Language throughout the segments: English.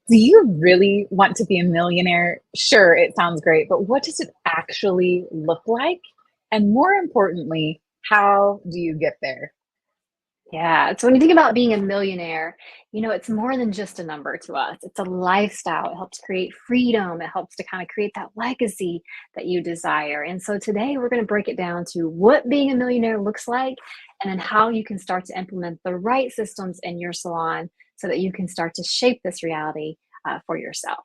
Do you really want to be a millionaire? Sure, it sounds great, but what does it actually look like? And more importantly, how do you get there? Yeah. So when you think about being a millionaire, it's more than just a number to us. It's a lifestyle. It helps create freedom. It helps to kind of create that legacy that you desire. And so today we're going to break it down to what being a millionaire looks like and then how you can start to implement the right systems in your salon so that you can start to shape this reality for yourself.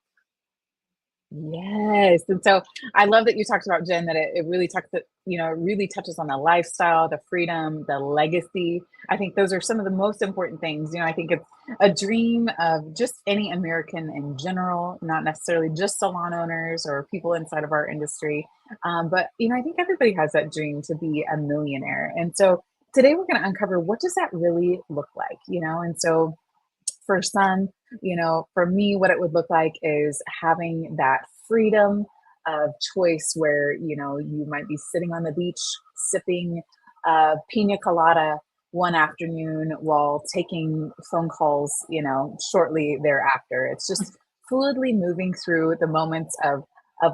Yes. And so I love that you talked about Jen, that it really talks that, it really touches on the lifestyle, the freedom, the legacy. I think those are some of the most important things. I think it's a dream of just any American in general, not necessarily just salon owners or people inside of our industry. But I think everybody has that dream to be a millionaire. And so today we're going to uncover what does that really look like. And so for some, for me, what it would look like is having that freedom of choice where, you might be sitting on the beach sipping pina colada one afternoon while taking phone calls, shortly thereafter. It's just fluidly moving through the moments of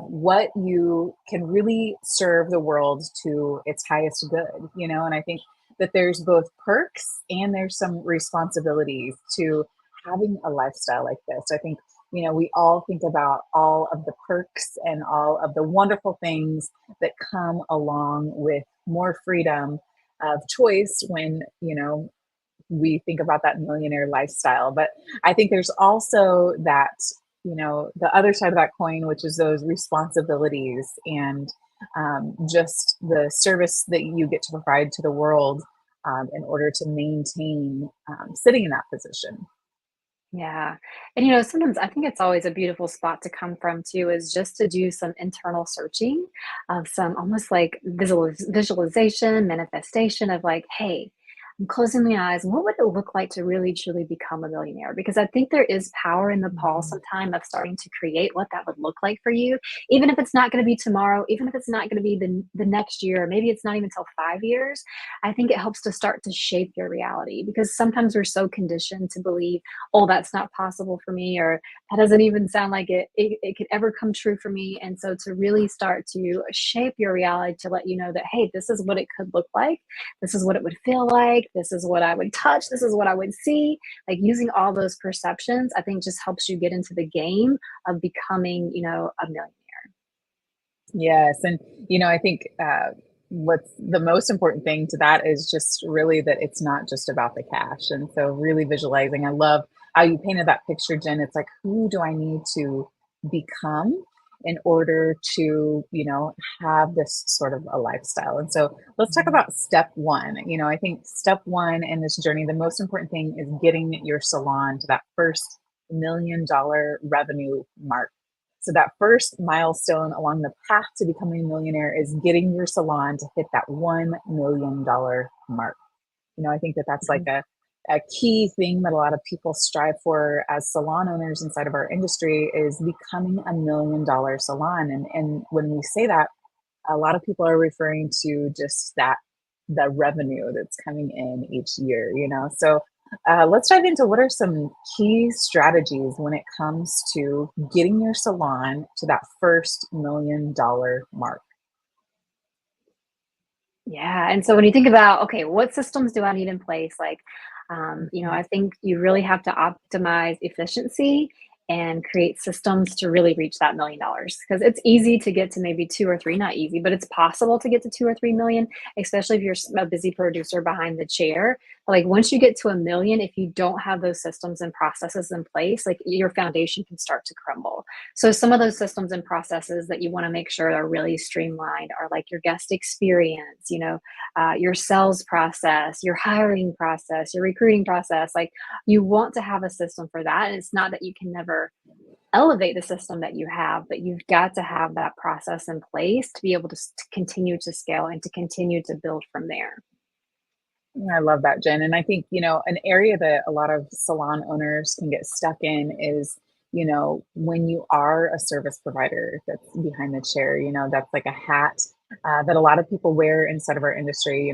what you can really serve the world to its highest good. And I think that there's both perks and there's some responsibilities to having a lifestyle like this. I think, we all think about all of the perks and all of the wonderful things that come along with more freedom of choice when, we think about that millionaire lifestyle. But I think there's also that, the other side of that coin, which is those responsibilities and just the service that you get to provide to the world in order to maintain sitting in that position. Yeah. And sometimes I think it's always a beautiful spot to come from too, is just to do some internal searching of some almost like visualization, manifestation of like, hey, I'm closing my eyes. What would it look like to really truly become a millionaire? Because I think there is power in the pause Mhm. sometime of starting to create what that would look like for you, even if it's not going to be tomorrow, even if it's not going to be the next year, maybe it's not even till 5 years. I think it helps to start to shape your reality because sometimes we're so conditioned to believe, oh, that's not possible for me, or that doesn't even sound like it could ever come true for me. And so to really start to shape your reality to let you know that, hey, this is what it could look like. This is what it would feel like. This is what I would touch. This is what I would see. Like using all those perceptions, I think just helps you get into the game of becoming, a millionaire. Yes. And, I think what's the most important thing to that is just really that it's not just about the cash. And so, really visualizing, I love how you painted that picture, Jen. It's like, who do I need to become in order to, have this sort of a lifestyle? And so, let's talk Mhm. about step one. I think step one in this journey, the most important thing is getting your salon to that first $1 million revenue mark. So that first milestone along the path to becoming a millionaire is getting your salon to hit that $1 million mark. I think that that's like Mhm. a key thing that a lot of people strive for as salon owners inside of our industry is becoming a $1 million salon. And when we say that, a lot of people are referring to just that the revenue that's coming in each year. So let's dive into what are some key strategies when it comes to getting your salon to that first $1 million mark. Yeah, and so when you think about, okay, what systems do I need in place? Like, Mhm. I think you really have to optimize efficiency and create systems to really reach that $1 million because it's easy to get to maybe two or three, not easy, but it's possible to get to 2 or 3 million, especially if you're a busy producer behind the chair. But like once you get to a million, if you don't have those systems and processes in place, like your foundation can start to crumble. So some of those systems and processes that you want to make sure are really streamlined are like your guest experience, your sales process, your hiring process, your recruiting process. Like you want to have a system for that. And it's not that you can never elevate the system that you have, but you've got to have that process in place to be able to continue to scale and to continue to build from there. I love that, Jen. And I think, an area that a lot of salon owners can get stuck in is, when you are a service provider that's behind the chair, that's like a hat that a lot of people wear inside of our industry.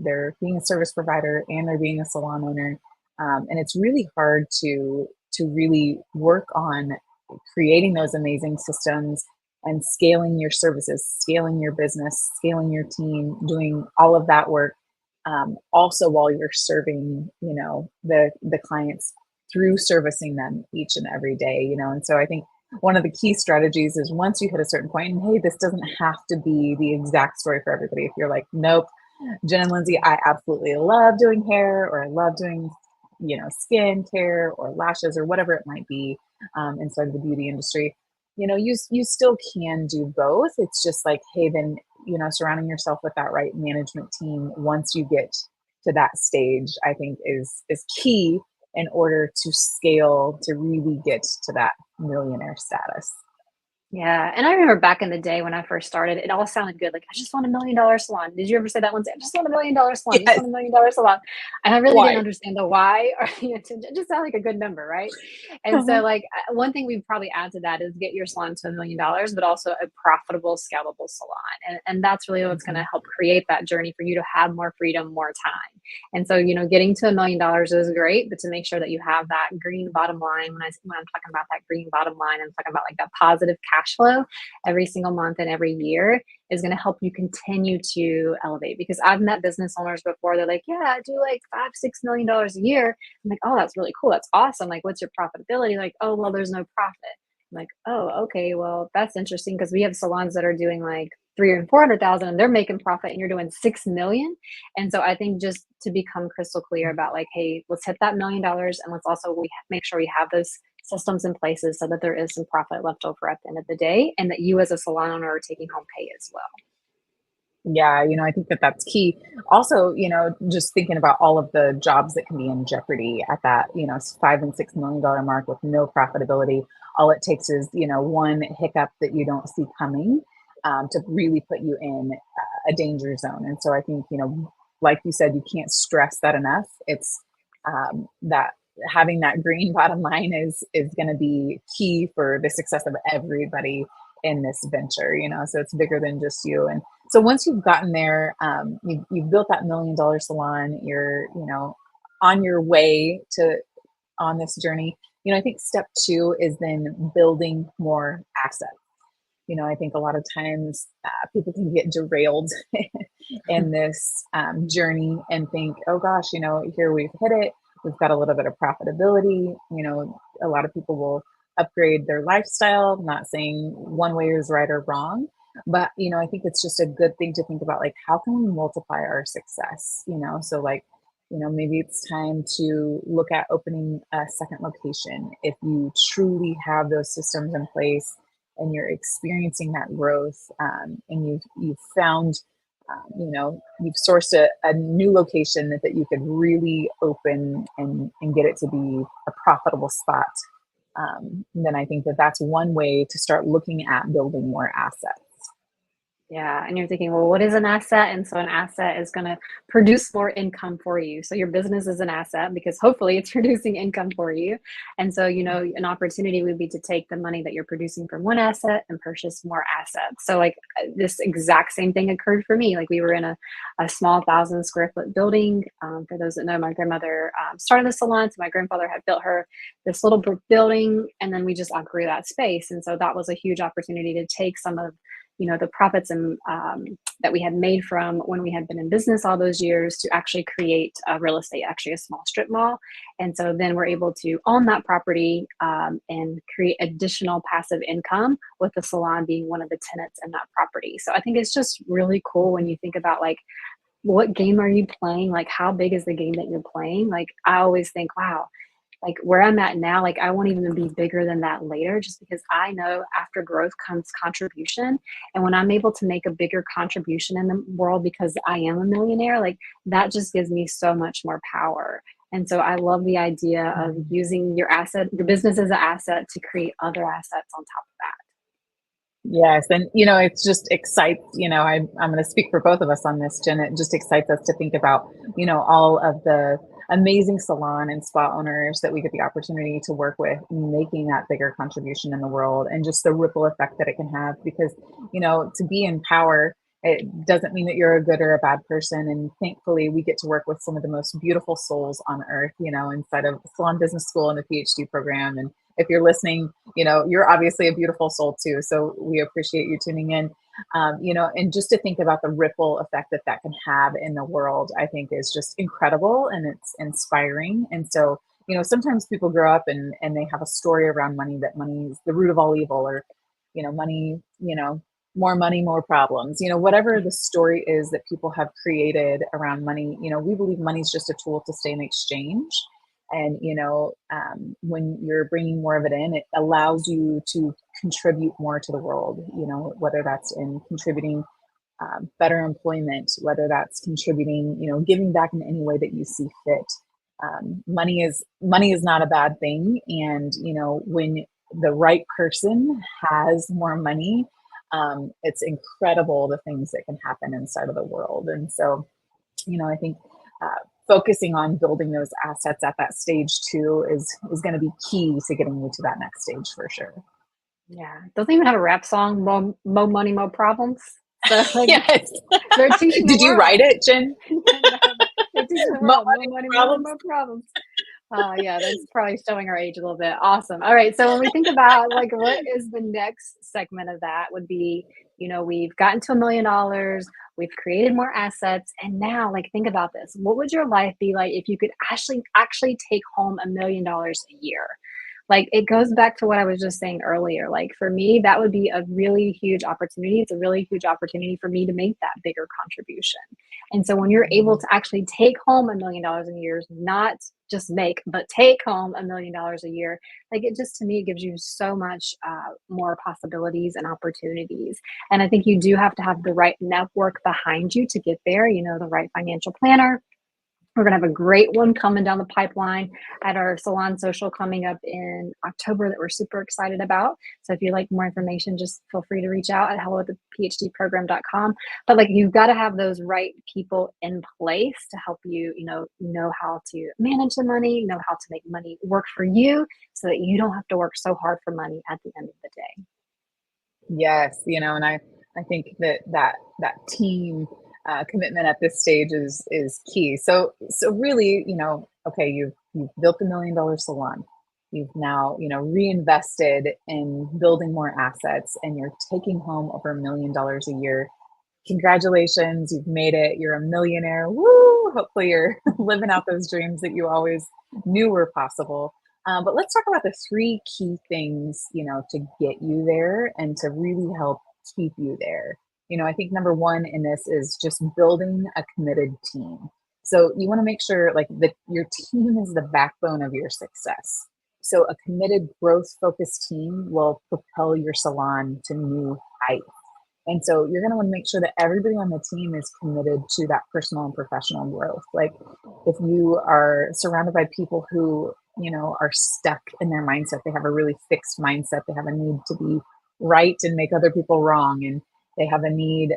They're being a service provider and they're being a salon owner. And it's really hard to really work on creating those amazing systems and scaling your services, scaling your business, scaling your team, doing all of that work. Also, while you're serving, the clients through servicing them each and every day, And so I think one of the key strategies is once you hit a certain point, and hey, this doesn't have to be the exact story for everybody. If you're like, nope, Jen and Lindsay, I absolutely love doing hair, or I love doing, skin care or lashes or whatever it might be, inside of the beauty industry. You still can do both. It's just like, hey, then, surrounding yourself with that right management team once you get to that stage, I think is key in order to scale to really get to that millionaire status. Yeah, and I remember back in the day when I first started, it all sounded good. Like, I just want $1 million salon. Did you ever say that one? I just want $1 million salon. I just Yes. want $1 million salon. And I really didn't Why? understand the why or the intention. It just sounded like a good number, right? And so, like, one thing we probably add to that is get your salon to $1 million, but also a profitable, scalable salon. And that's really what's going Mhm. to help create that journey for you to have more freedom, more time. And so, getting to $1 million is great, but to make sure that you have that green bottom line, when I'm talking about that green bottom line, I'm talking about like that positive cash flow every single month and every year is going to help you continue to elevate. Because I've met business owners before. They're like, yeah, I do like $5-6 million a year. I'm like, oh, that's really cool. That's awesome. Like, what's your profitability? Like, oh, well, there's no profit. I'm like, oh, okay, well, that's interesting because we have salons that are doing like 300,000 and 400,000 and they're making profit and you're doing 6 million. And so I think just to become crystal clear about like, hey, let's hit that $1 million and let's also make sure we have those systems in places so that there is some profit left over at the end of the day and that you as a salon owner are taking home pay as well. Yeah, I think that that's key. Also, just thinking about all of the jobs that can be in jeopardy at that, $5 and $6 million mark with no profitability. All it takes is, one hiccup that you don't see coming, to really put you in a danger zone. And so I think, like you said, you can't stress that enough. It's that having that green bottom line is going to be key for the success of everybody in this venture. So it's bigger than just you. And so once you've gotten there, you've built that $1 million salon, you're, on your way to on this journey. I think step two is then building more assets. I think a lot of times people can get derailed in this journey and think, oh gosh, here we've hit it. We've got a little bit of profitability. A lot of people will upgrade their lifestyle. I'm not saying one way is right or wrong, but I think it's just a good thing to think about, like, how can we multiply our success? So like, maybe it's time to look at opening a second location if you truly have those systems in place and you're experiencing that growth, and you've found, you've sourced a new location that you could really open and get it to be a profitable spot. Then I think that that's one way to start looking at building more assets. Yeah, and you're thinking, well, what is an asset? And so an asset is going to produce more income for you. So your business is an asset because hopefully it's producing income for you. And so, an opportunity would be to take the money that you're producing from one asset and purchase more assets. So like this exact same thing occurred for me. Like we were in a small 1,000 square foot building. For those that know, my grandmother started the salon. So my grandfather had built her this little brick building and then we just outgrew that space. And so that was a huge opportunity to take some of the profits and that we had made from when we had been in business all those years to actually create real estate, actually a small strip mall. And so then we're able to own that property and create additional passive income with the salon being one of the tenants in that property. So I think it's just really cool when you think about like, what game are you playing? Like, how big is the game that you're playing? Like, I always think, wow, like where I'm at now, like I won't even be bigger than that later, just because I know after growth comes contribution. And when I'm able to make a bigger contribution in the world because I am a millionaire, like that just gives me so much more power. And so I love the idea of using your business as an asset to create other assets on top of that. Yes. And, it's just excites, I'm going to speak for both of us on this, Jen. It just excites us to think about, all of the amazing salon and spa owners that we get the opportunity to work with, making that bigger contribution in the world and just the ripple effect that it can have because, to be in power It doesn't mean that you're a good or a bad person. And thankfully, we get to work with some of the most beautiful souls on earth, inside of Salon Business School and the PhD program. And if you're listening, you're obviously a beautiful soul too. So we appreciate you tuning in. And just to think about the ripple effect that that can have in the world, I think is just incredible and it's inspiring. And so, sometimes people grow up and they have a story around money, that money is the root of all evil, or, money, more money, more problems, whatever the story is that people have created around money. We believe money is just a tool to stay in exchange. And, when you're bringing more of it in, it allows you to contribute more to the world, whether that's in contributing better employment, whether that's contributing, giving back in any way that you see fit. Money is not a bad thing. And, when the right person has more money, it's incredible the things that can happen inside of the world. And so, I think focusing on building those assets at that stage too is going to be key to getting you to that next stage for sure. Yeah. Doesn't even have a rap song, Mo Money, Mo Problems. So like Yes. they're teaching the Did you world. write it, Jen? They're teaching the Mo world. Mo money, money, problems. mo problems. Yeah, that's probably showing our age a little bit. Awesome. All right. So when we think about like what is the next segment of that would be, we've gotten to $1 million, we've created more assets, and now like think about this. What would your life be like if you could actually take home $1 million a year? Like it goes back to what I was just saying earlier. Like for me, that would be a really huge opportunity. It's a really huge opportunity for me to make that bigger contribution. And so when you're able to actually take home $1 million a year, not just make, but take home $1 million a year, like it just to me, it gives you so much more possibilities and opportunities. And I think you do have to have the right network behind you to get there, the right financial planner. We're going to have a great one coming down the pipeline at our Salon Social coming up in October that we're super excited about. So if you'd like more information, just feel free to reach out at hello@thephdprogram.com. But like you've got to have those right people in place to help you, know how to manage the money, know how to make money work for you so that you don't have to work so hard for money at the end of the day. Yes, and I think that team commitment at this stage is key. So really, okay, you've built $1 million salon. You've now, reinvested in building more assets, and you're taking home over $1 million a year. Congratulations, you've made it. You're a millionaire. Woo! Hopefully, you're living out those dreams that you always knew were possible. But let's talk about the three key things, to get you there and to really help keep you there. I think number one in this is just building a committed team. So you want to make sure like that your team is the backbone of your success. So a committed growth focused team will propel your salon to new heights. And so you're going to want to make sure that everybody on the team is committed to that personal and professional growth. Like if you are surrounded by people who, are stuck in their mindset, they have a really fixed mindset, they have a need to be right and make other people wrong. And they have a need,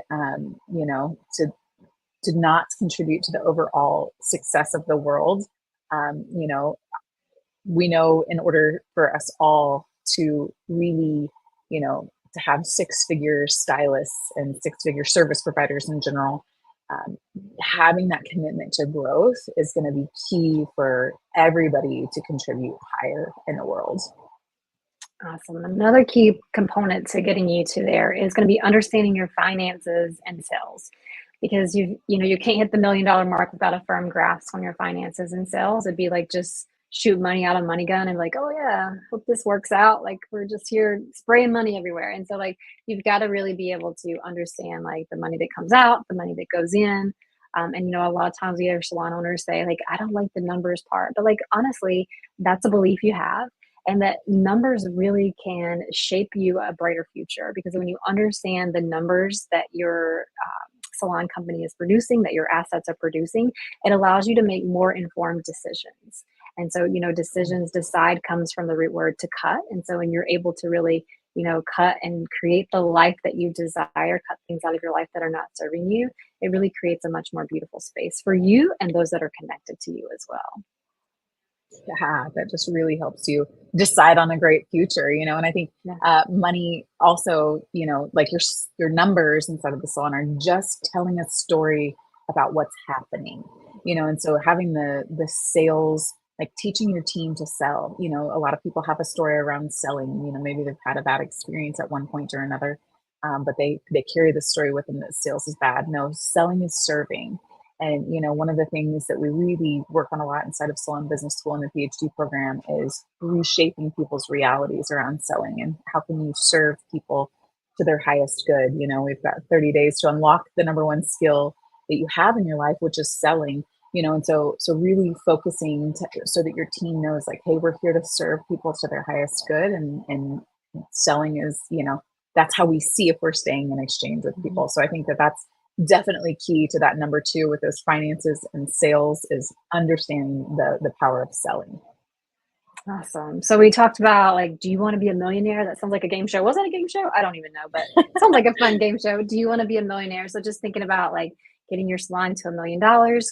to not contribute to the overall success of the world. We know in order for us all to really, to have six-figure stylists and six-figure service providers in general, having that commitment to growth is going to be key for everybody to contribute higher in the world. Awesome. Another key component to getting you to there is going to be understanding your finances and sales, because you can't hit the $1 million mark without a firm grasp on your finances and sales. It'd be like just shoot money out of money gun and like, oh yeah, hope this works out. Like we're just here spraying money everywhere. And so like you've got to really be able to understand like the money that comes out, the money that goes in. And a lot of times we hear salon owners say like, I don't like the numbers part, but like honestly, that's a belief you have. And that numbers really can shape you a brighter future, because when you understand the numbers that your salon company is producing, that your assets are producing, it allows you to make more informed decisions. And so, decide comes from the root word to cut. And so when you're able to really, cut and create the life that you desire, cut things out of your life that are not serving you, it really creates a much more beautiful space for you and those that are connected to you as well. Yeah, that just really helps you decide on a great future, and I think Yeah. money also, like your numbers inside of the salon are just telling a story about what's happening, and so having the sales, like teaching your team to sell, a lot of people have a story around selling, maybe they've had a bad experience at one point or another, but they carry the story with them that sales is bad. No, selling is serving. And one of the things that we really work on a lot inside of Salon Business School and the PhD program is reshaping people's realities around selling and how can you serve people to their highest good. We've got 30 days to unlock the number one skill that you have in your life, which is selling. And so really focusing so that your team knows, like, hey, we're here to serve people to their highest good, and selling is, that's how we see if we're staying in exchange with Mhm. people. So I think that that's definitely key to that number two with those finances and sales is understanding the power of selling. Awesome. So we talked about, like, do you want to be a millionaire? That sounds like a game show. Was that a game show? I don't even know, but it sounds like a fun game show. Do you want to be a millionaire? So just thinking about like getting your salon to $1 million,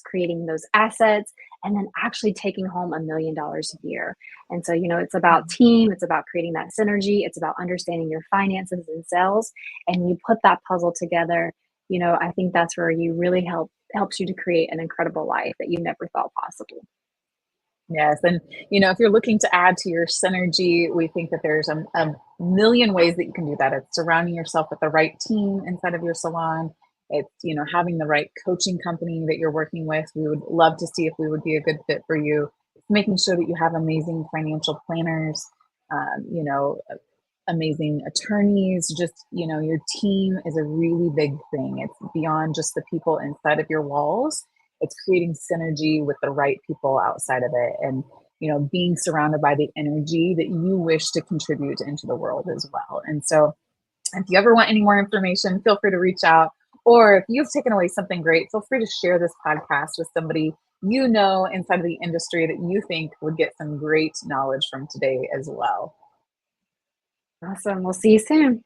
creating those assets, and then actually taking home $1 million a year. And so, it's about team, it's about creating that synergy, it's about understanding your finances and sales. And you put that puzzle together, I think that's where you really helps you to create an incredible life that you never thought possible. Yes, and if you're looking to add to your synergy, we think that there's a million ways that you can do that. It's surrounding yourself with the right team inside of your salon. It's having the right coaching company that you're working with. We would love to see if we would be a good fit for you. Making sure that you have amazing financial planners, amazing attorneys. Just your team is a really big thing. It's beyond just the people inside of your walls. It's creating synergy with the right people outside of it, and being surrounded by the energy that you wish to contribute into the world as well. And so if you ever want any more information, feel free to reach out, or if you've taken away something great, feel free to share this podcast with somebody inside of the industry that you think would get some great knowledge from today as well. Awesome. We'll see you soon.